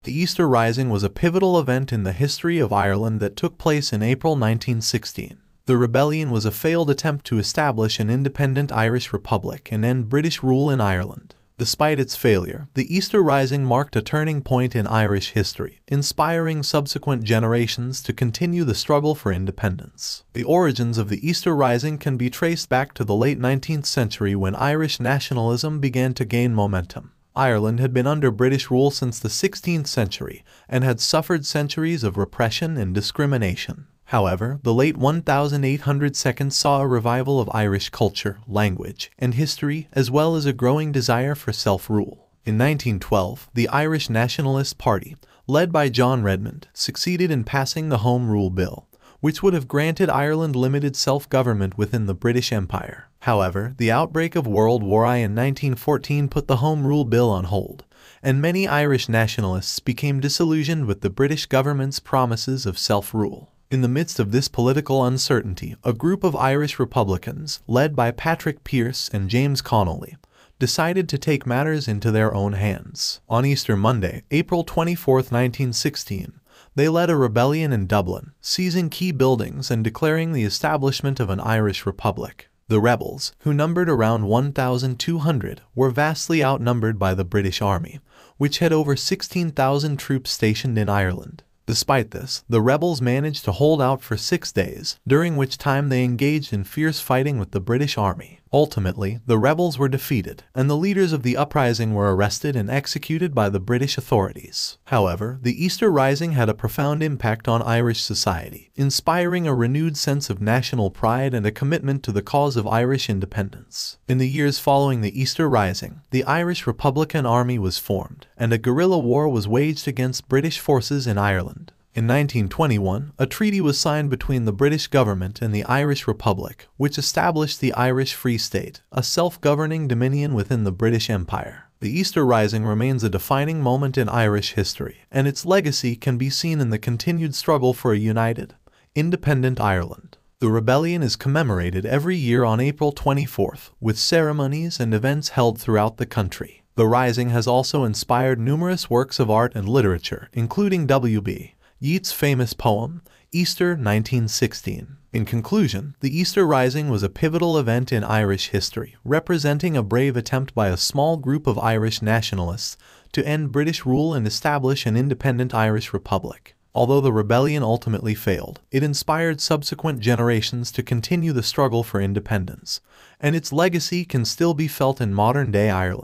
The Easter Rising was a pivotal event in the history of Ireland that took place in April 1916. The rebellion was a failed attempt to establish an independent Irish republic and end British rule in Ireland. Despite its failure, the Easter Rising marked a turning point in Irish history, inspiring subsequent generations to continue the struggle for independence. The origins of the Easter Rising can be traced back to the late 19th century when Irish nationalism began to gain momentum. Ireland had been under British rule since the 16th century and had suffered centuries of repression and discrimination. However, the late 1800s saw a revival of Irish culture, language, and history, as well as a growing desire for self-rule. In 1912, the Irish Nationalist Party, led by John Redmond, succeeded in passing the Home Rule Bill, which would have granted Ireland limited self-government within the British Empire. However, the outbreak of World War I in 1914 put the Home Rule Bill on hold, and many Irish nationalists became disillusioned with the British government's promises of self-rule. In the midst of this political uncertainty, a group of Irish Republicans, led by Patrick Pearse and James Connolly, decided to take matters into their own hands. On Easter Monday, April 24, 1916, they led a rebellion in Dublin, seizing key buildings and declaring the establishment of an Irish Republic. The rebels, who numbered around 1,200, were vastly outnumbered by the British Army, which had over 16,000 troops stationed in Ireland. Despite this, the rebels managed to hold out for 6 days, during which time they engaged in fierce fighting with the British Army. Ultimately, the rebels were defeated, and the leaders of the uprising were arrested and executed by the British authorities. However, the Easter Rising had a profound impact on Irish society, inspiring a renewed sense of national pride and a commitment to the cause of Irish independence. In the years following the Easter Rising, the Irish Republican Army was formed, and a guerrilla war was waged against British forces in Ireland. In 1921, a treaty was signed between the British government and the Irish Republic, which established the Irish Free State, a self-governing dominion within the British Empire. The Easter Rising remains a defining moment in Irish history, and its legacy can be seen in the continued struggle for a united, independent Ireland. The rebellion is commemorated every year on April 24th, with ceremonies and events held throughout the country. The Rising has also inspired numerous works of art and literature, including W.B. Yeats' famous poem, Easter 1916. In conclusion, the Easter Rising was a pivotal event in Irish history, representing a brave attempt by a small group of Irish nationalists to end British rule and establish an independent Irish republic. Although the rebellion ultimately failed, it inspired subsequent generations to continue the struggle for independence, and its legacy can still be felt in modern-day Ireland.